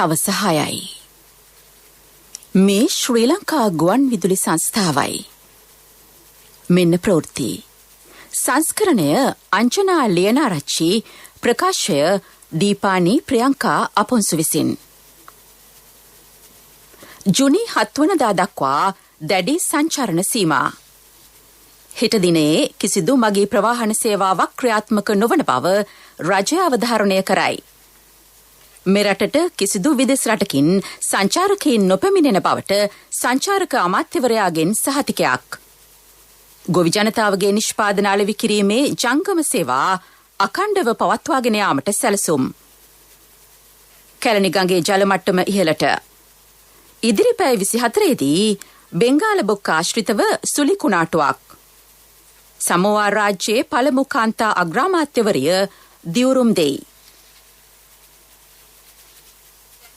සවස 6යි. මේ ශ්‍රී ලංකා ගුවන් විදුලි සංස්ථාවයි. මෙන්න ප්‍රවෘත්ති. සංස්කරණය අංජනා ලියනාරච්චි, ප්‍රකාශය දීපානි ප්‍රියංකා අපොන්සු විසින්. ජුනි 7 වනදා දක්වා දැඩි සංචාරණ සීමා. හෙට දිනේ කිසිදු මගී ප්‍රවාහන සේවාවක් ක්‍රියාත්මක නොවන බව රජය අවධාරණය කරයි. මෙරටට කිසිදු විදෙස් රටකින් සංචාරකයින් නොපැමිණෙන බවට සංචාරක අමාත්‍යවරයාගෙන් සහතිකයක්. ගොවි ජනතාවගේ නිෂ්පාදන අලෙවි කිරීමේ ජංගම සේවා අඛණ්ඩව පවත්වාගෙන යාමට සැලසුම්. කැලණි ගඟේ ජල මට්ටම ඉහළට. ඉදිරි පැය 24 දී බෙන්ගාල බොක්ක ආශ්‍රිතව සුළි කුණාටුවක්. සමෝවා රාජ්‍යයේ පළමු කාන්තා අග්‍රාමාත්‍යවරිය දියුරුම් දෙයි.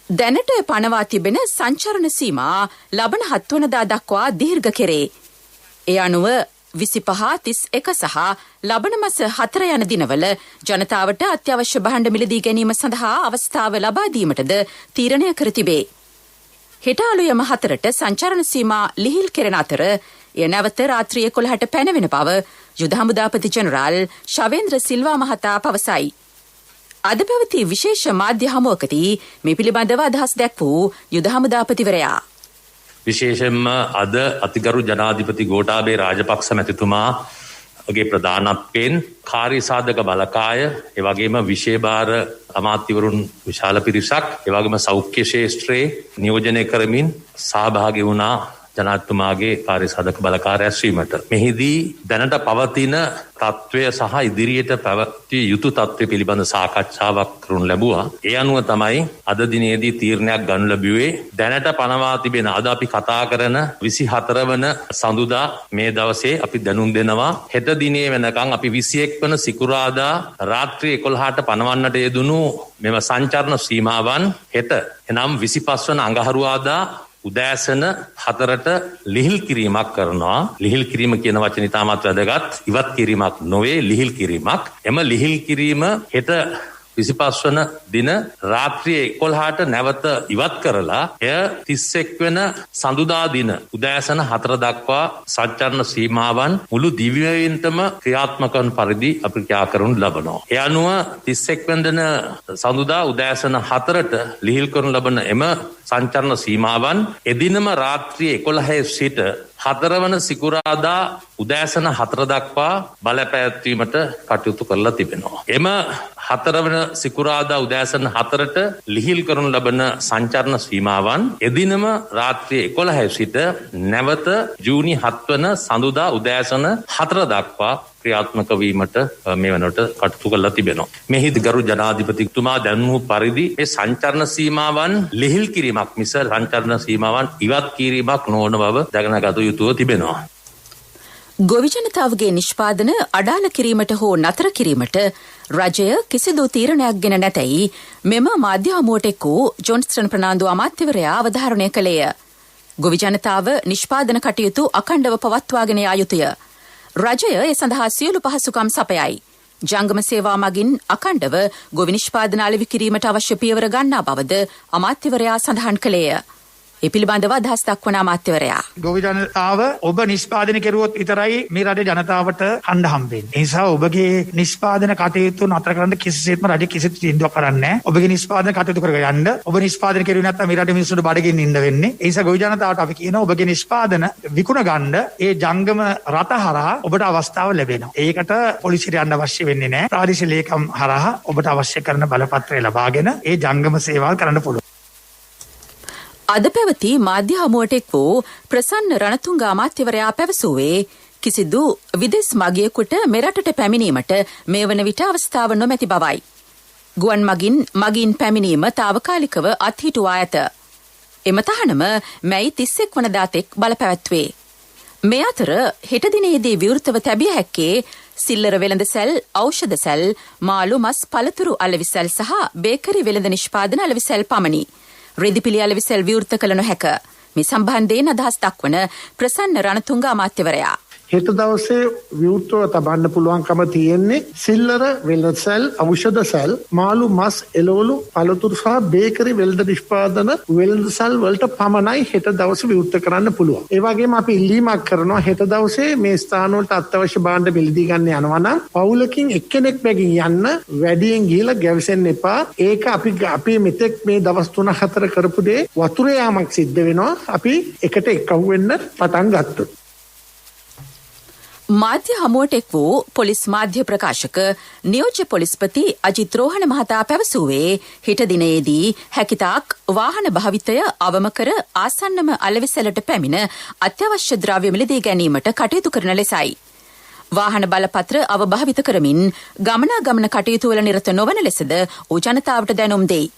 දැනට පනවා තිබෙන සංචරණ සීමා ලබන 7 වනදා දක්වා දීර්ඝ කෙරේ. ඒ අනුව 25, 31 සහ ලබන මාස 4 යන දිනවල ජනතාවට අත්‍යවශ්‍ය භාණ්ඩ මිලදී ගැනීම සඳහා අවස්ථාව ලබා දීමටද තීරණය කර තිබේ. හෙට අලුයම 4ට සංචරණ සීමා ලිහිල් කෙරෙන අතර එය නැවත රාත්‍රී 11ට පැනවෙන බව යුද හමුදාපති ජෙනරාල් ශවේන්ද්‍ර සිල්වා මහතා පවසයි. අද පැවති විශේෂ මාධ්‍ය හමුවකදී මේ පිළිබඳව අදහස් දැක්වූ යුද හමුදාපතිවරයා. විශේෂයෙන්ම අද අතිගරු ජනාධිපති ගෝඨාභය රාජපක්ෂ මැතිතුමාගේ ප්‍රධානත්වයෙන් කාර්ය සාධක බලකාය, ඒ වගේම විශේෂ අමාත්‍යවරුන් විශාල පිරිසක්, ඒ වගේම සෞඛ්‍ය ශාස්ත්‍රයේ නියෝජනය කරමින් සහභාගී වුණා ජනාධිපතිතුමාගේ කාර්ය සාධක බලකාය රැස්වීමට. මෙහිදී දැනට පවතින තත්ත්වය සහ ඉදිරියට පැවතිය යුතු තත්ත්වය පිළිබඳ සාකච්ඡාවක් කරනු ලැබුවා. ඒ අනුව තමයි අද දිනේදී තීරණයක් ගනු ලැබුවේ. දැනට පනවා තිබෙන අද අපි කතා කරන 24 වන සඳුදා මේ දවසේ අපි දැනුම් දෙනවා. හෙට දිනේ වෙනකන් අපි 21 වන සිකුරාදා රාත්‍රී 11ට පනවන්නට යෙදුණු මෙම සංචරණ සීමාවන් හෙට එනම් 25 වන අඟහරුවාදා උදෑසන 4ට ලිහිල් කිරීමක් කරනවා. ලිහිල් කිරීම කියන වචනේ තාමත් වැදගත්. ඉවත් කිරීමක් නොවේ, ලිහිල් කිරීමක්. එම ලිහිල් කිරීම හෙට 25 වන දින රාත්‍රී 11ට නැවත ඉවත් කරලා එය 31 වෙන සඳුදා දින උදෑසන 4 දක්වා සංචරණ සීමාවන් මුළු දිවයිනටම ක්‍රියාත්මක වන පරිදි අපි ක්‍රියා කරනු ලබනවා. ඒ අනුව 31 වෙනි දින සඳුදා උදෑසන 4ට ලිහිල් කරනු ලබන එම සංචරණ සීමාවන් එදිනම රාත්‍රී 11 සිට 4 වන සිකුරාදා උදෑසන 4 දක්වා බලපෑත්වීමට කටයුතු කරලා තිබෙනවා. එම 4 වන සිකුරාදා උදෑසන 4ට ලිහිල් කරනු ලබන සංචරණ සීමාවන් එදිනම රාත්‍රී 11 සිට නැවත ජූනි 7 වන සඳුදා උදෑසන 4 දක්වා ක්‍රියාත්මක වීමට මේ වෙනකොට කටයුතු කරලා තිබෙනවා. මෙහිදී ගරු ජනාධිපතිතුමා දැන්වූ පරිදි මේ සංචරණ සීමාවන් ලිහිල් කිරීමක් මිස සංචරණ සීමාවන් ඉවත් කිරීමක් නොවන බව දැනගත යුතුව තිබෙනවා. ගොවි ජනතාවගේ නිෂ්පාදන අඩාල කිරීමට හෝ නතර කිරීමට රජය කිසිදු තීරණයක් ගෙන නැතැයි මෙම මාධ්‍ය හමුවට එක් වූ ජොන්ස්ටන් ප්‍රනාන්දු අමාත්‍යවරයා අවධාරණය කළේය. ගොවි ජනතාව නිෂ්පාදන කටයුතු අඛණ්ඩව පවත්වාගෙන යා යුතුය. රජය ඒ සඳහා සියලු පහසුකම් සපයයි. ජංගම සේවා මගින් අඛණ්ඩව ගොවි නිෂ්පාදන අලෙවි කිරීමට අවශ්‍ය පියවර ගන්නා බවද අමාත්‍යවරයා සඳහන් කළේය. ඒ පිළිබඳව අදහස් දක්වන අමාත්‍යවරයා. ගොවි ජනතාව ඔබ නිෂ්පාදනය කෙරුවොත් විතරයි මේ රටේ ජනතාවට හඬ හම්බෙන්නේ. ඒ නිසා ඔබගේ නිෂ්පාදන කටයුතු නතර කරන්න කිසිසේත්ම රජය කිසිත් තීන්දුවක් කරන්නේ නැහැ. ඔබගේ නිෂ්පාදන කටයුතු කරගෙන යන්න. ඔබ නිෂ්පාදනය කෙරුවේ නැත්නම් මේ රටේ මිනිස්සුන්ට බඩගින්න ඉන්න වෙන්නේ. ඒ නිසා ගොවි ජනතාවට අපි කියනවා ඔබගේ නිෂ්පාදන විකුණ ගන්න ඒ ජංගම රට හරහා ඔබට අවස්ථාව ලැබෙනවා. ඒකට පොලිසියට යන්න අවශ්‍ය වෙන්නේ නැහැ. ප්‍රාදේශීය ලේකම් හරහා ඔබට අවශ්‍ය කරන බලපත්‍රය ලබාගෙන ඒ ජංගම සේවාව කරන්න පුළුවන්. අද පැවති මාධ්‍ය හමුවට එක් වූ ප්‍රසන්න රණතුංග අමාත්‍යවරයා පැවසුවේ කිසිදු විදෙස් මගියෙකුට මෙරටට පැමිණීමට මේ වන විට අවස්ථාව නොමැති බවයි. ගුවන් මගින් මගින් පැමිණීම తాවකාලිකව අත්හිටුවා ඇත. එම තහනම මැයි 31 වනදා තෙක් බලපැවැත්වේ. මේ අතර හෙට දිනේදී විවෘතව තැබිය හැක්කේ සිල්ලර වෙළඳසැල්, ඖෂධ සැල්, මාළු මස් පළතුරු අලෙවිසැල් සහ බේකරි වෙළඳ නිෂ්පාදන අලෙවිසැල් පමණි. රෙදිපිලි අලෙවිසැල් විවෘත කළ නොහැක. මේ සම්බන්ධයෙන් අදහස් දක්වන ප්‍රසන්න රණතුංග අමාත්‍යවරයා. හෙට දවසේ විවෘතව තබන්න පුළුවන්කම තියෙන්නේ සිල්ලර වෙළඳ සැල්, ඖෂධ සැල්, මාළු මස්, එළවලු, පළතුරු සහ බේකරි වෙළඳ නිෂ්පාදන වෙළඳ සැල් වලට පමණයි හෙට දවසේ විවෘත කරන්න පුළුවන්. ඒ වගේම අපි ඉල්ලීමක් කරනවා හෙට දවසේ මේ ස්ථාන වලට අත්‍යවශ්‍ය භාණ්ඩ මිලදී ගන්න යනවා නම් පවුලකින් එක්කෙනෙක් බැගින් යන්න වැඩියෙන් ගිහලා ගැවසෙන්න එපා. ඒක අපි මෙතෙක් මේ දවස් 3-4 කරපු දේ වතුර යාමක් සිද්ධ වෙනවා. අපි එකට එක්කහුව වෙන්න පටන් ගත්තොත්. මාධ්‍ය හමුවට එක් වූ පොලිස් මාධ්‍ය ප්‍රකාශක නියෝජ්‍ය පොලිස්පති අජිත් රෝහණ මහතා පැවසුවේ හිට දිනයේදී හැකිතාක් වාහන භාවිතය අවම කර ආසන්නම අලෙවිසලට පැමිණ අත්‍යවශ්‍ය ද්‍රව්‍ය මිලදී ගැනීමට කටයුතු කරන ලෙසයි. වාහන බලපත්‍ර අවභාවිත කරමින් ගමනාගමන කටයුතු වල නිරත නොවන ලෙසද ඌ ජනතාවට දැනුම් දෙයි.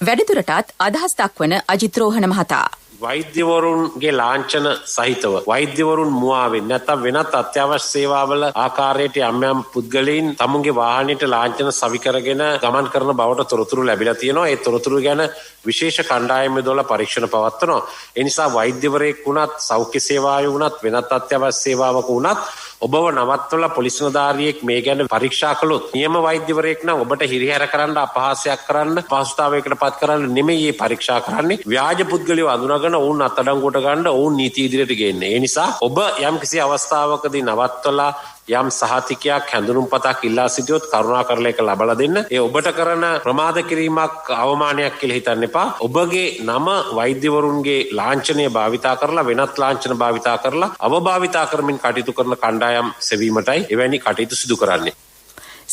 වැඩිදුරටත් අදහස් දක්වන අජිත් රෝහණ මහතා වෛද්‍යවරුන්ගේ ලාංඡන සහිතව වෛද්‍යවරුන් මුවාවෙන් නැත්නම් වෙනත් අත්‍යවශ්‍ය සේවාවල ආකාරයට යම් පුද්ගලයන් තමුන්ගේ වාහනයට ලාංඡන සවි කරගෙන ගමන් කරන බවට තොරතුරු ලැබිලා තියෙනවා. ඒ තොරතුරු ගැන විශේෂ කණ්ඩායම් යොදලා පරීක්ෂණ පවත්වනවා. ඒ නිසා වෛද්‍යවරයෙක් වුණත් සෞඛ්‍ය සේවාවේ වුණත් වෙනත් අත්‍යවශ්‍ය සේවාවක වුණත් ඔබව නවත්වලා පොලිස් නිලධාරියෙක් මේ ගැන පරීක්ෂා කළොත් නියම වෛද්‍යවරයෙක් නම් ඔබට හිරිහැර කරන්න අපහාසයක් කරන්න පහසුතාවයකට පත් කරන්න නෙමෙයි මේ පරීක්ෂා කරන්නේ. ව්‍යාජ පුද්ගලයෝ අඳුනගෙන ඔවුන් අත්අඩංගුවට ගන්න ඔවුන් නීති ඉදිරියට ගේන්නේ. ඒ නිසා ඔබ යම් කිසි අවස්ථාවකදී නවත්වලා යම් සහතිකයක් හැඳුනුම්පතක් ඉල්ලා සිටියොත් කරුණාකරලා ඒක ලබා දෙන්න. ඒ ඔබට කරන ප්‍රමාද කිරීමක් අවමානයක් කියලා හිතන්න එපා. ඔබගේ නම වෛද්‍යවරුන්ගේ ලාංඡනය භාවිතා කරලා වෙනත් ලාංඡන භාවිතා කරලා අවභාවිතා කරමින් කටයුතු කරන කණ්ඩායම් සෙවීමටයි එවැනි කටයුතු සිදු කරන්නේ.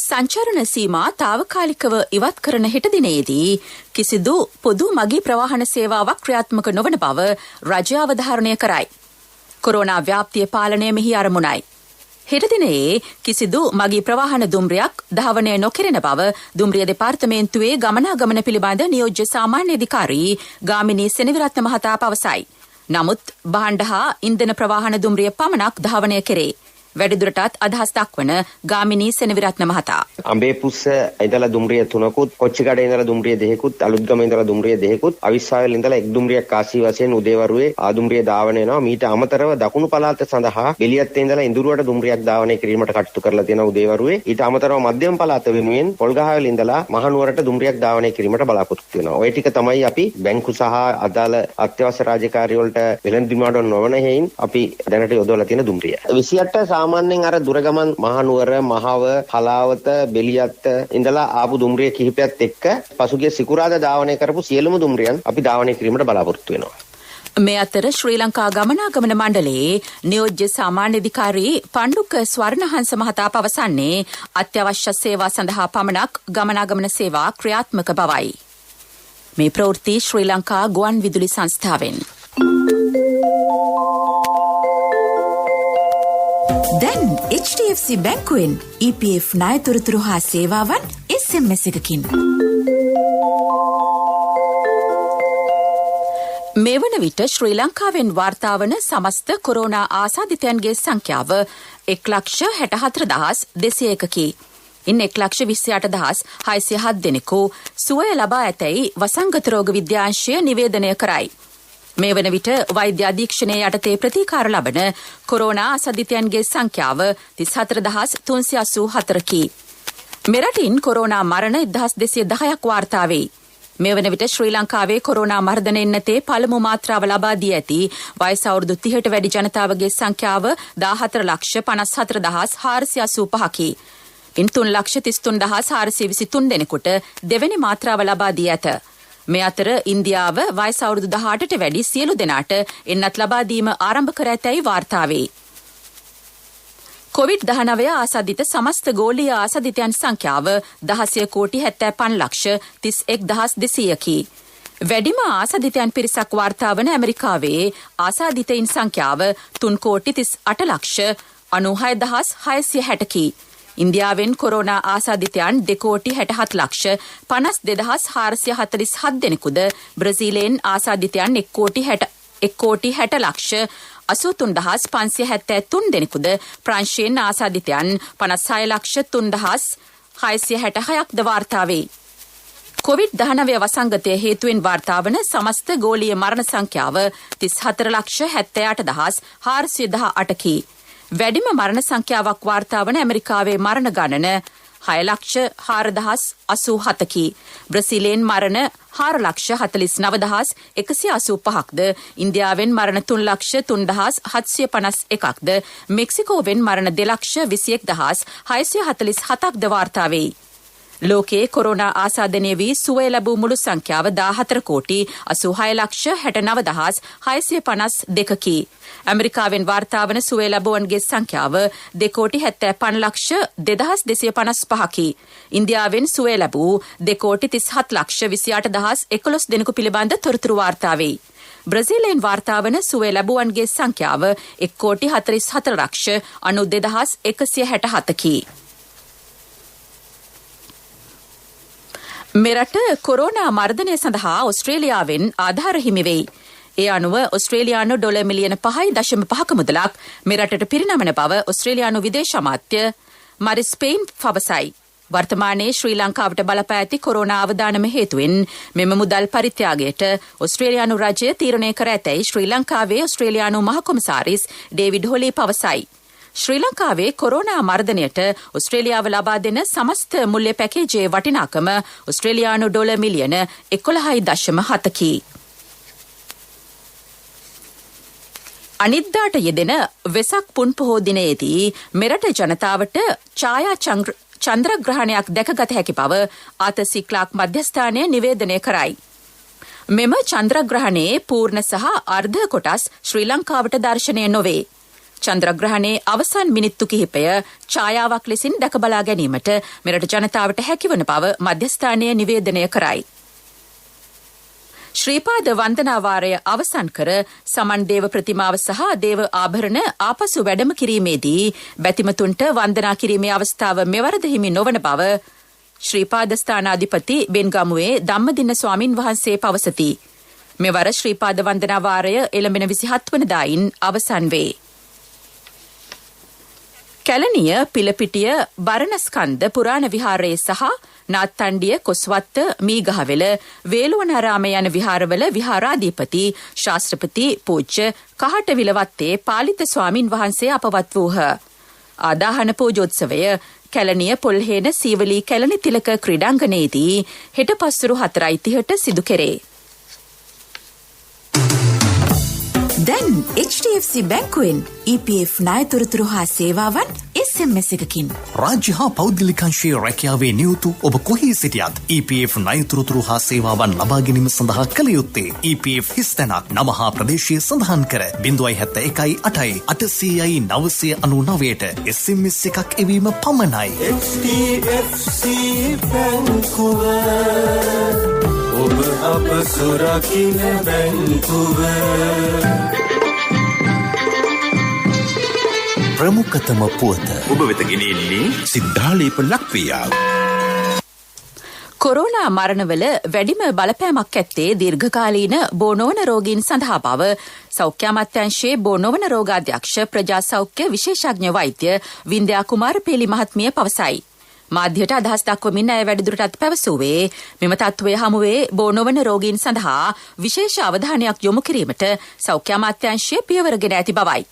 සංචාරණ සීමා තාවකාලිකව ඉවත් කරන හෙට දිනයේදී කිසිදු පොදු මගී ප්‍රවාහන සේවාවක් ක්‍රියාත්මක නොවන බව රජය අවධාරණය කරයි. කොරෝනා ව්‍යාප්තිය පාලනය මෙහි අරමුණයි. හෙට දිනයේ කිසිදු මගී ප්‍රවාහන දුම්රියක් ධාවනය නොකෙරෙන බව දුම්රිය දෙපාර්තමේන්තුවේ ගමනාගමන පිළිබඳ නියෝජ්‍ය සාමාන්‍ය අධිකාරී ගාමිණී සෙනවිරත්න මහතා පවසයි. නමුත් භාණ්ඩ හා ඉන්ධන ප්‍රවාහන දුම්රිය පමණක් ධාවනය කෙරේ. වැඩිදුරටත් අදහස් දක්වන ගාමිණී සෙනවිරත්න මහතා අඹේපුස්ස ඉඳලා දුම්රිය 3කුත් කොච්චිකඩේ ඉඳලා දුම්රිය 2කුත් අලුත්ගම ඉඳලා දුම්රිය 2කුත් අවිස්සාවේල ඉඳලා එක් දුම්රියක් කාසී වශයෙන් උදේවරුේ ආදුම්රිය ධාවනය වෙනවා. මීට අමතරව දකුණු පළාත සඳහා බෙලියත්තේ ඉඳලා ඉඳුරුවට දුම්රියක් ධාවනය කිරීමට කටයුතු කරලා තියෙනවා උදේවරුේ. ඊට අමතරව මධ්‍යම පළාත වෙනුවෙන් පොල්ගහවෙල ඉඳලා මහනුවරට දුම්රියක් ධාවනය කිරීමට බලාපොරොත්තු වෙනවා. ওই ටික තමයි අපි බැංකු සහ අදාළ අත්‍යවශ්‍ය රාජකාරී වලට වෙළඳ දිනුවට නොවන හේයින් අපි දැනට යොදවලා තියෙන දුම්රිය 28 සාමාන්‍යයෙන් අර දුරගමන් මහනුවර මහව හලාවත බෙලියත්ත ඉඳලා ආපු දුම්රිය කිහිපයත් එක්ක පසුගිය සිකුරාදා ධාවනය කරපු සියලුම දුම්රියන් අපි ධාවනය කිරීමට බලාපොරොත්තු වෙනවා. මේ අතර ශ්‍රී ලංකා ගමනාගමන මණ්ඩලයේ නියෝජ්‍ය සාමාන්‍ය අධිකාරී පණ්ඩුක ස්වර්ණහංස මහතා පවසන්නේ අත්‍යවශ්‍ය සේවා සඳහා පමණක් ගමනාගමන සේවා ක්‍රියාත්මක බවයි. මේ ප්‍රවෘත්ති ශ්‍රී ලංකා ගුවන් විදුලි සංස්ථාවෙන්. දැන් HDFC බැංකුවෙන් EPF ණයතොරතුරු හා සේවාවන් SMS එකකින්. මේ වන විට ශ්‍රී ලංකාවෙන් වාර්තා වන සමස්ත කොරෝනා ආසාදිතයන්ගේ සංඛ්‍යාව 1,64,201කි. ඉන් 1,28,607 දෙනෙකු සුවය ලබා ඇතැයි වසංගත රෝග විද්‍යාංශය නිවේදනය කරයි. මේ වන විට වෛද්‍ය අධීක්ෂණයේ යටතේ ප්‍රතිකාර ලබන කොරෝනා ආසාදිතයන්ගේ සංඛ්‍යාව 34,384කි. මෙරටින් කොරෝනා මරණ 1,210ක් වාර්තා වෙයි. මේ වන විට ශ්‍රී ලංකාවේ කොරෝනා මර්ධන එන්නතේ පළමු මාත්‍රාව ලබා දී ඇති වයස අවුරුදු 30ට වැඩි ජනතාවගේ සංඛ්‍යාව 14,54,485කි. ඉන් 3,33,423 දෙනෙකුට දෙවැනි මාත්‍රාව ලබා දී ඇත. මේ අතර ඉන්දියාව වයස අවුරුදු 18ට වැඩි සියලු දෙනාට එන්නත් ලබා දීම ආරම්භ කර ඇතැයි වාර්තා වේ. COVID-19 ආසාදිත සමස්ත ගෝලීය ආසාදිතයන් සංඛ්‍යාව 16,70,31,200කි. වැඩිම ආසාදිතයන් පිරිසක් වාර්තා වන ඇමරිකාවේ ආසාදිතයින් සංඛ්‍යාව 3,98,96,660කි. ඉන්දියාවෙන් කොරෝනා ආසාදිතයන් 2,67,52,447 දෙනෙකුද බ්‍රසීලයෙන් ආසාදිතයන් 1,60,83,573 දෙනෙකුද ප්‍රංශයෙන් ආසාදිතයන් 56,03,666ක්ද වාර්තා වේ. COVID-19 වසංගතය හේතුවෙන් වාර්තා වන සමස්ත ගෝලීය මරණ සංඛ්‍යාව 34,78,418කි. වැඩිම මරණ සංඛ්‍යාවක් වාර්තා වන ඇමරිකාවේ මරණ ගණන 6,04,087කි. බ්‍රසීලයෙන් මරණ 4,49,185ක්ද, ඉන්දියාවෙන් මරණ 3,03,751ක්ද, මෙක්සිකෝවෙන් මරණ 2,21,647ක්ද වාර්තා වෙයි. ලෝකයේ කොරෝනා ආසාදනය වී සුවය ලැබූ මුළු සංඛ්‍යාව 14,86,69,652කි. ඇමරිකාවෙන් වාර්තා වන සුවය ලැබුවන්ගේ සංඛ්‍යාව 2,75,02,255කි. ඉන්දියාවෙන් සුවය ලැබූ 2,37,28,011 දෙනෙකු පිළිබඳ තොරතුරු වාර්තා වෙයි. බ්‍රසීලයෙන් වාර්තා වන සුවය ලැබුවන්ගේ සංඛ්‍යාව 1,44,92,167කි. මෙරට කොරෝනා මර්ධනය සඳහා ඔස්ට්‍රේලියාවෙන් ආධාර හිමි වෙයි. ඒ අනුව ඔස්ට්‍රේලියානු ඩොලර් මිලියන 5.5ක මුදලක් මෙරටට පිරිනමන බව ඔස්ට්‍රේලියානු විදේශ අමාත්‍ය මරිස් පේන් පවසයි. වර්තමානයේ ශ්‍රී ලංකාවට බලපා ඇති කොරෝනා අවදානම හේතුවෙන් මෙම මුදල් පරිත්‍යාගයට ඔස්ට්‍රේලියානු රජය තීරණය කර ඇතැයි ශ්‍රී ලංකාවේ ඔස්ට්‍රේලියානු මහ කොමසාරිස් ඩේවිඩ් හොලි පවසයි. ශ්‍රී ලංකාවේ කොරෝනා මර්ධනයට ඔස්ට්‍රේලියාව ලබා දෙන සමස්ත මුල්‍ය පැකේජයේ වටිනාකම ඔස්ට්‍රේලියානු ඩොලර් මිලියන 11.7කි. අනිද්දාට යෙදෙන වෙසක් පුන් පොහෝ දිනයේදී මෙරට ජනතාවට ඡායා චන්ද්‍රග්‍රහණයක් දැකගත හැකි බව ආතසි ක්ලාක් මධ්‍යස්ථානය නිවේදනය කරයි. මෙම චන්ද්‍රග්‍රහණයේ පූර්ණ සහ අර්ධ කොටස් ශ්‍රී ලංකාවට දර්ශනය නොවේ. චන්ද්‍රග්‍රහණයේ අවසන් මිනිත්තු කිහිපය ඡායාවක් ලෙසින් දැක බලා ගැනීමට මෙරට ජනතාවට හැකිවන බව මධ්‍යස්ථානය නිවේදනය කරයි. ශ්‍රීපාද වන්දනාවාරය අවසන් කර සමන් දේව ප්‍රතිමාව සහ දේව ආභරණ ආපසු වැඩම කිරීමේදී බැතිමතුන්ට වන්දනා කිරීමේ අවස්ථාව මෙවරද හිමි නොවන බව ශ්‍රීපාද ස්ථානාධිපති බෙන්ගමුවේ ධම්මදින්න ස්වාමින් වහන්සේ පවසති. මෙවර ශ්‍රීපාද වන්දනාවාරය එළඹෙන 27 වනදායින් අවසන් වේ. කැලණිය පිලපිටිය බරණස්කන්ධ පුරාණ විහාරයේ සහ නාත්තණ්ඩිය කොස්වත්ත මීගහවෙල වේළුවනාරාම යන විහාරවල විහාරාධිපති ශාස්ත්‍රපති පූජ්‍ය කහටවිලවත්තේ පාලිත ස්වාමින් වහන්සේ අපවත් වූහ. ආදාහන පූජෝත්සවය කැලණිය පොල්හේන සීවලී කැලණි තිලක ක්‍රීඩාංගණයේදී හෙට පස්වරු 4:30ට සිදු කෙරේ. දැන් HDFC බැංකුවෙන් EPF ණයතොරතුරු හා සේවාවන් SMS එකකින් රාජ්‍ය හා පෞද්ගලිකංශයේ රැකියාවේ නියුතු ඔබ කොහේ සිටියත් EPF ණයතොරතුරු හා සේවාවන් ලබා ගැනීම සඳහා කළ යුත්තේ EPF හිස්තැනක් නම හා ප්‍රදේශය සඳහන් කර 071 SMS එකක් එවීම පමණයි. HDFC බැංකුව ඔබ අප සුරකින්න බැංකුව. ප්‍රමුඛතම පුවත ඔබ වෙත ගෙනෙන්නේ සිද්ධාලේප ලක්වියා. කොරෝනා මරණවල වැඩිම බලපෑමක් ඇත්තේ දීර්ඝකාලීන බෝනෝවන රෝගීන් සඳහා බව සෞඛ්‍ය අමාත්‍යාංශයේ බෝනෝවන රෝගාධ්‍යක්ෂ ප්‍රජා සෞඛ්‍ය විශේෂඥ වෛද්‍ය වින්ද්‍යා කුමාර පේලි මහත්මිය පවසයි. මාධ්‍යයට අදහස් දක්වමින් ඇය වැඩිදුරටත් පැවසුවේ මෙම තත්ත්වය හමුවේ බෝනෝවන රෝගීන් සඳහා විශේෂ අවධානයක් යොමු කිරීමට සෞඛ්‍ය අමාත්‍යාංශය පියවරගෙන ඇති බවයි.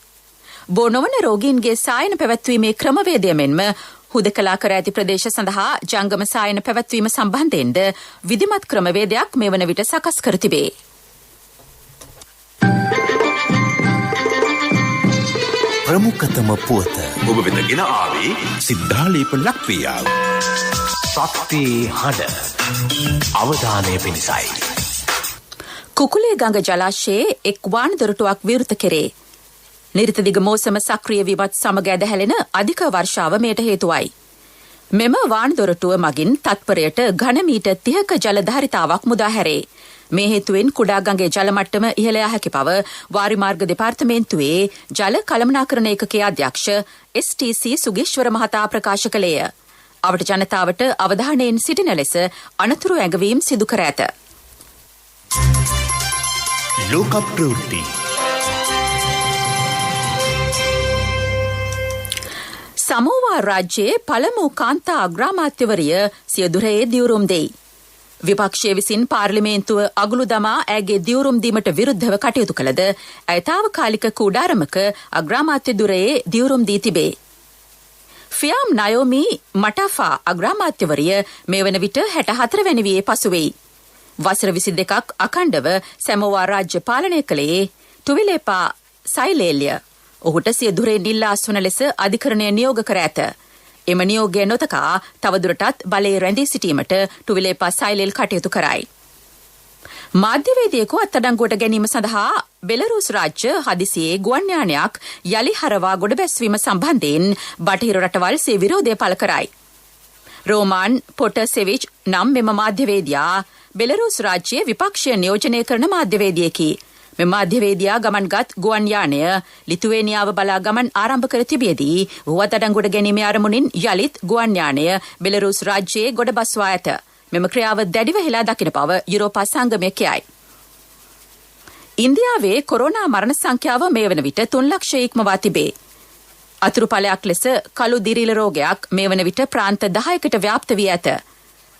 බෝනෝවන රෝගීන්ගේ සායන පැවැත්වීමේ ක්‍රමවේදය මෙන්ම හුදකලා කර ඇති ප්‍රදේශ සඳහා ජංගම සායන පැවැත්වීම සම්බන්ධයෙන්ද විධිමත් ක්‍රමවේදයක් මෙවන විට සකස් කර තිබේ. ප්‍රමුඛතම පුවත ඔබ වෙත ගෙන ආවේ සිද්ධාලේප ලක්වියා. ශක්ති හඬ අවධානය පිණිසයි. කුකුලේ ගඟ ජලාශයේ එක් වාන දොරටුවක් විවෘත කෙරේ. නිරිතදිග මෝසම සක්‍රිය වීමත් සමග ඇදහැලෙන අධික වර්ෂාව මෙයට හේතුවයි. මෙම වාන දොරටුව මගින් තත්පරයට ඝන මීටර් 30ක ජල ධාරිතාවක් මුදා හැරේ. මේ හේතුවෙන් කුඩා ගඟේ ජල මට්ටම ඉහළ යා හැකි බව වාරිමාර්ග දෙපාර්තමේන්තුවේ ජල කළමනාකරණ ඒකකයේ අධ්‍යක්ෂ STC සුගේශ්වර මහතා ප්‍රකාශ කළේය. අවට ජනතාවට අවධානයෙන් සිටින ලෙස අනතුරු ඇඟවීම් සිදු කර ඇත. ලෝක ප්‍රවෘත්ති සමෝවා රාජ්‍යයේ පළමු කාන්තා අග්‍රාමාත්‍යවරිය සියදුරේ දියුරුම් දෙයි. විපක්ෂය විසින් පාර්ලිමේන්තුව අගුළු දමා ඇගේ දියුරුම් දීමට විරුද්ධව කටයුතු කළද ඇය තාවකාලික කුඩාරමක අග්‍රාමාත්‍ය දුරයේ දියුරුම් දී තිබේ. ෆියාම් නයෝමි මටාෆා අග්‍රාමාත්‍යවරිය මේ වන විට 64 වැනි වියේ පසුවෙයි. වසර 22ක් අඛණ්ඩව සැමෝවා රාජ්‍ය පාලනය කළේ ටුවිලේපා සයිලේලිය. ඔහුට සිය දුරේ නිල්ලාස්වන ලෙස අධිකරණය නියෝග කර ඇත. එම නියෝගය නොතකා තවදුරටත් බලයේ රැඳී සිටීමට ටුවිලේපා සයිලේල් කටයුතු කරයි. මාධ්‍යවේදියෙකු අත්අඩංගුවට ගැනීම සඳහා බෙලරුස් රාජ්‍ය හදිසියේ ගුවන් යානයක් යලි හරවා ගොඩ බැස්වීම සම්බන්ධයෙන් බටහිර රටවල් සේ විරෝධය පළ කරයි. රෝමාන් පොටසෙවිච් නම් මෙම මාධ්‍යවේදියා බෙලරුස් රාජ්‍යයේ විපක්ෂය නියෝජනය කරන මාධ්‍යවේදියෙකි. මෙම මාධ්‍යවේදියා ගමන්ගත් ගුවන් යානය ලිතුවේනියාව බලා ගමන් ආරම්භ කර තිබියදී ඔහු අත්අඩංගුවට ගැනීමේ අරමුණින් යලිත් ගුවන් යානය බෙලරුස් රාජ්‍යයේ ගොඩ බස්වා ඇත. මෙම ක්‍රියාව දැඩිව හෙලා දකින බව යුරෝපා සංගමය කියයි. ඉන්දියාවේ කොරෝනා මරණ සංඛ්‍යාව මේ වන විට 3 ලක්ෂය ඉක්මවා තිබේ. අතුරුඵලයක් ලෙස කළු දිරිල රෝගයක් මේ වන විට ප්‍රාන්ත 10කට ව්‍යාප්ත වී ඇත.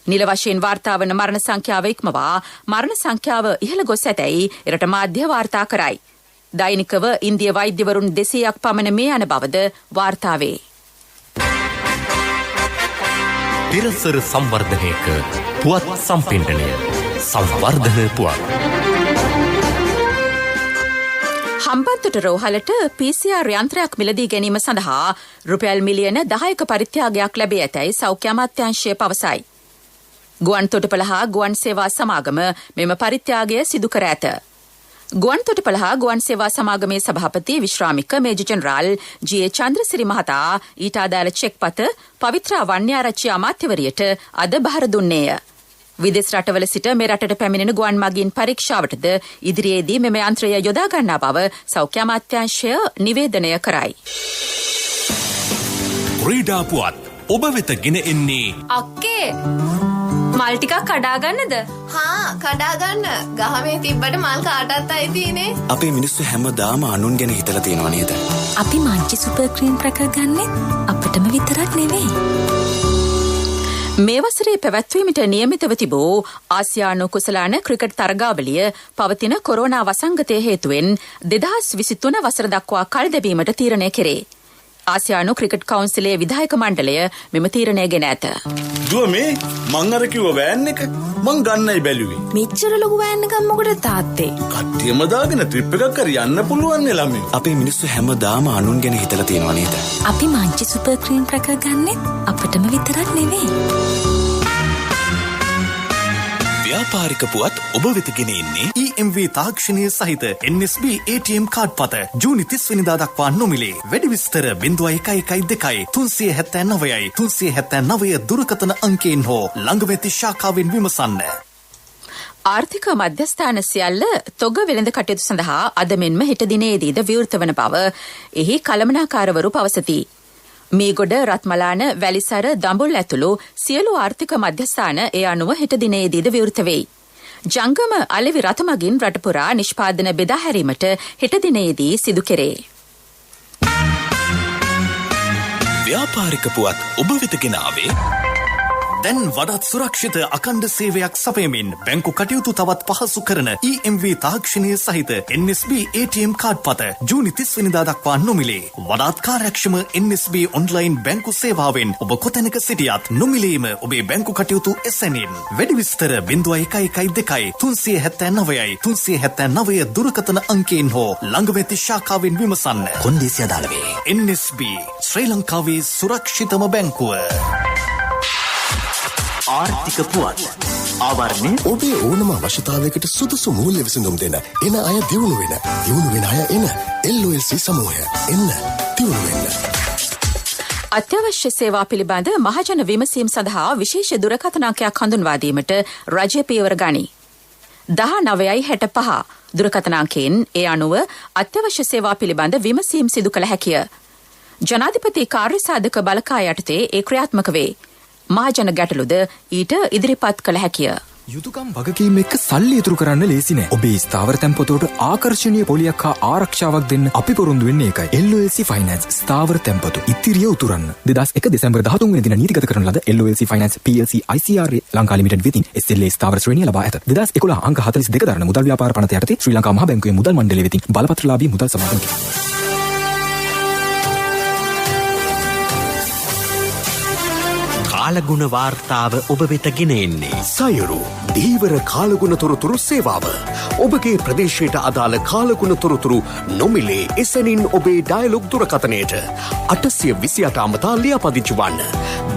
නිල වශයෙන් වාර්තා වන මරණ සංඛ්‍යාව ඉක්මවා මරණ සංඛ්‍යාව ඉහළ ගොස් ඇතැයි එරට මාධ්‍ය වාර්තා කරයි. දෛනිකව ඉන්දිය වෛද්‍යවරුන් 200ක් පමණ මේ යන බවද වාර්තා වේ. පිරසර සංවර්ධනයක පුවත් සම්පින්ඩනය සංවර්ධන පුවත්. හම්බන්තොට රෝහලට PCR යන්ත්‍රයක් මිලදී ගැනීම සඳහා රුපියල් මිලියන 10ක පරිත්‍යාගයක් ලැබී ඇතැයි සෞඛ්‍ය අමාත්‍යාංශය පවසයි. ගුවන් තොටුපළ හා ගුවන් සේවා සමාගම මෙම පරිත්‍යාගය සිදු කර ඇත. ගුවන් තොටුපළ හා ගුවන් සේවා සමාගමේ සභාපති විශ්‍රාමික මේජර් ජෙනරාල් ජී.ඒ. චන්ද්‍රසිරි මහතා ඊට අදාළ චෙක්පත පවිත්‍රා වන්‍යාරච්චි අමාත්‍යවරියට අද බහර දුන්නේය. විදේශ රටවල සිට මේ රටට පැමිණෙන ගුවන් මගීන් පරීක්ෂාවටද ඉදිරියේදී මෙම යන්ත්‍රය යොදා ගන්නා බව සෞඛ්‍ය අමාත්‍යාංශය නිවේදනය කරයි. ක්‍රීඩා පුවත් ඔබ වෙත ගෙන එන්නේ අක්කේ මල් ටිකක් කඩා ගන්නද? හා කඩා ගන්න. ගහමේ තිබ්බට මල් කාටවත් අයිතිනේ. අපේ මිනිස්සු හැමදාම අනුන් ගැන හිතලා තියෙනවා නේද? අපි මංචි සුපර් ක්‍රීම් පැක ගන්නෙ අපිටම විතරක් නෙවෙයි. මේ වසරේ පැවැත්වීමට නියමිතව තිබූ ආසියානු කුසලාන ක්‍රිකට් තරගාවලිය පවතින කොරෝනා වසංගතය හේතුවෙන් 2023 වසර දක්වා කල් දැබීමට තීරණය කෙරේ. ආසියානු ක්‍රිකට් කවුන්සිලේ විධායක මණ්ඩලය මෙම තීරණය ගෙන ඇත. දුව මේ මං අර කිව්ව වෑන් එක මං ගන්නයි බැලුවේ. මෙච්චර ලොකු වෑන් එකක් මොකටද තාත්තේ? කට්ටියම දාගෙන ට්‍රිප් එකක් කර යන්න පුළුවන් නේ ළමයි. අපේ මිනිස්සු හැමදාම අනුන් ගැන හිතලා තියෙනවා නේද? අපි මංචි සුපර් ක්‍රීම් පැක ගන්නෙ අපිටම විතරක් නෙවෙයි. ව්‍යාපාරික පුවත් ඔබ වෙත ගෙන එන්නේ EMV තාක්ෂණය සහිත NSB ATM කාඩ් පත ජූනි 30 වෙනිදා දක්වා නොමිලේ. වැඩි විස්තර 0112 379යි 379 දුරකථන අංකයෙන් හෝ ළඟම ඇති ශාඛාවෙන් විමසන්න. ආර්ථික මධ්‍යස්ථාන සියල්ල තොග වෙළඳ කටයුතු සඳහා අද මෙන්ම හෙට දිනේදීද විවෘත වන බව එහි කළමනාකාරවරු පවසති. මේගොඩ රත්මලාන වැලිසර දඹුල් ඇතුළු සියලු ආර්ථික මධ්‍යස්ථාන ඒ අනුව හෙට දිනේදීද විවෘත වෙයි. ජංගම අලෙවි රථ මගින් රටපුරා නිෂ්පාදන බෙදා හැරීමට හෙට දිනේදී සිදු කෙරේ. ව්‍යාපාරික පුවත් ඔබ වෙත ගෙන ආවේ දැන් වඩාත් සුරක්ෂිත අඛණ්ඩ සේවයක් සපයමින් බැංකු කටයුතු තවත් පහසු කරන EMV තාක්ෂණය සහිත NSB ATM කාඩ් පත ජූනි 30 වෙනිදා දක්වා නොමිලේ. වඩාත් කාර්යක්ෂම NSB ඔන්ලයින් බැංකු සේවාවෙන් ඔබ කොතැනක සිටියත් නොමිලේම ඔබේ බැංකු කටයුතු එසැනින්. වැඩි විස්තර 0112 379යි 379 දුරකථන අංකයෙන් හෝ ළඟම ඇති ශාඛාවෙන් විමසන්න. කොන්දේසි අදාළ වේ. NSB ශ්‍රී ලංකාවේ සුරක්ෂිතම බැංකුව. ආර්ථික පුවත් ආවරණය ඔබේ ඕනම අවශ්‍යතාවයකට සුදුසු මූල්‍ය විසඳුම් දෙන එන අය දියුණු වෙන අය එන LOLC සමූහය එන්න දියුණු වෙන්න. අත්‍යවශ්‍ය සේවා පිළිබඳ මහජන විමසීම් සඳහා විශේෂ දුරකථන අංකයක් හඳුන්වා දීමට රජය පියවර ගනී. 1965 දුරකථන අංකයෙන් ඒ අනුව අත්‍යවශ්‍ය සේවා පිළිබඳ විමසීම් සිදු කළ හැකිය. ජනාධිපති කාර්ය සාධක බලකාය යටතේ ඒ ක්‍රියාත්මක වේ. මහජන ගැටලුද ඊට ඉදිරිපත් කළ හැකිය. යුතුකම් වගකීම් එක්ක සල්ලි ඉතුරු කරන්න ලේසි නෑ. ඔබේ ස්ථාවර තැන්පතට ආකර්ෂණීය පොලියක් හා ආරක්ෂාවක් දෙන්න අපි පොරොන්දු වෙන්නේ ඒකයි. LOLC Finance ස්ථාවර තැන්පතු ඉතිරිය උතුරන්න. 2001 දෙසැම්බර් 13 වෙනි දින නීතිගත කරන ලද LOLC Finance PLC ICRA Lanka limited වෙතින් SLA ස්ථාවර ශ්‍රේණිය ලබා ඇත. 2011 අංක 42 දරන මුදල් ව්‍යාපාර පනත යටතේ ශ්‍රී ලංකා මහ බැංකුවේ මුදල් මණ්ඩලය වෙතින් බලපත්‍රලාභී මුදල් සමාගමකි. කාලගුණ වාර්තාව ඔබ වෙත ගෙන එන්නේ සයුරු දීවර කාලගුණ තොරතුරු සේවාව. ඔබගේ ප්‍රදේශයට අදාළ කාලගුණ තොරතුරු නොමිලේ එසැනින් ඔබේ ඩයලොග් දුරකථනයට 828 අමතා ලියාපදිංචි වන්න.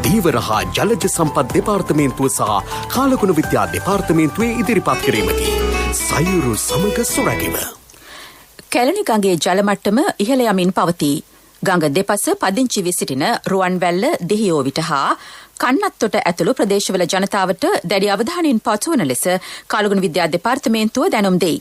දීවර හා ජලජ සම්පත් දෙපාර්තමේන්තුව සහ කාලගුණ විද්‍යා දෙපාර්තමේන්තුවේ ඉදිරිපත් කිරීමකි. සයුරු සමග සුරැකීම. කැලණි ගඟේ ජල මට්ටම ඉහළ යමින් පවතී. ගඟ දෙපස පදිංචි වී සිටින රුවන්වැල්ල දෙහියෝවිට හා කන්නත්තොට ඇතුළු ප්‍රදේශවල ජනතාවට දැඩි අවධානයෙන් පත්වන ලෙස කාලගුණ විද්‍යා දෙපාර්තමේන්තුව දැනුම් දෙයි.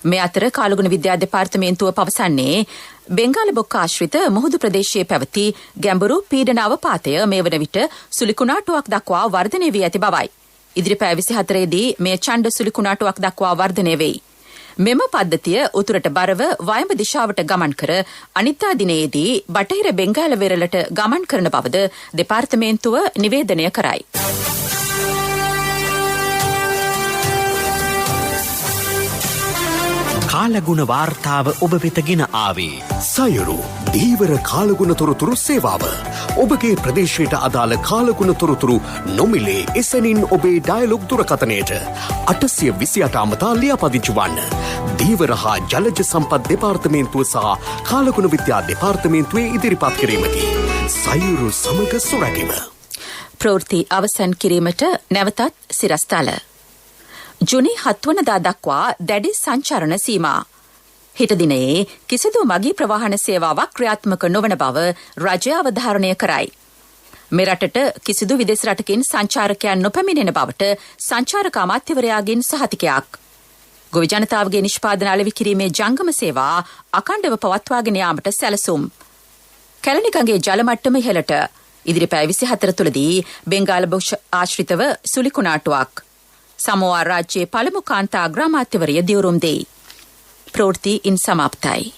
මේ අතර කාලගුණ විද්‍යා දෙපාර්තමේන්තුව පවසන්නේ බෙන්ගාල බොක්ක ආශ්‍රිත මුහුදු ප්‍රදේශයේ පැවති ගැඹුරු පීඩන අවපාතය මේ වන විට සුලිකුණාටුවක් දක්වා වර්ධනය වී ඇති බවයි. ඉදිරි පැය 24 දී මේ ඡණ්ඩ සුලිකුණාටුවක් දක්වා වර්ධනය වෙයි. මෙම පද්ධතිය උතුරට බරව වයඹ දිශාවට ගමන් කර අනිත්තා දිනයේදී බටහිර බෙන්ගාල වෙරළට ගමන් කරන බවද දෙපාර්තමේන්තුව නිවේදනය කරයි. කාලගුණ වාර්තාව ඔබ වෙත ගෙන ආවේ සයුරු දීවර කාලගුණ තොරතුරු සේවාව. ඔබගේ ප්‍රදේශයට අදාළ කාලගුණ තොරතුරු නොමිලේ එසැනින් ඔබේ ඩයලොග් දුරකථනයට 828 අමතා ලියාපදිංචි වන්න. දීවර හා ජලජ සම්පත් දෙපාර්තමේන්තුව සහ කාලගුණ විද්‍යා දෙපාර්තමේන්තුවේ ඉදිරිපත් කිරීමකි. සයුරු සමග සුරැකීම. ප්‍රවෘත්ති අවසන් කිරීමට නැවතත් සිරස්තල. ජුනි 7 වනදා දක්වා දැඩි සංචාරණ සීමා. හෙට දිනයේ කිසිදු මගී ප්‍රවාහන සේවාවක් ක්‍රියාත්මක නොවන බව රජය අවධාරණය කරයි. මෙරටට කිසිදු විදේශ රටකින් සංචාරකයන් නොපැමිණෙන බවට සංචාරක අමාත්‍යවරයාගෙන් සහතිකයක්. ගොවි ජනතාවගේ නිෂ්පාදන අලෙවි කිරීමේ ජංගම සේවා අඛණ්ඩව පවත්වාගෙන යාමට සැලසුම්. කැලණි ගඟේ ජල මට්ටම ඉහළට. ඉදිරි පැය 24 තුළදී බෙන්ගාල බොක්ෂ ආශ්‍රිතව සුලිකුණාටුවක්. සමෝවා රාජ්‍යයේ පළමු කාන්තා අග්‍රාමාත්‍යවරිය දියුරුම් දෙයි. ප්‍රවෘත්ති ඉන් සමාප්තයි.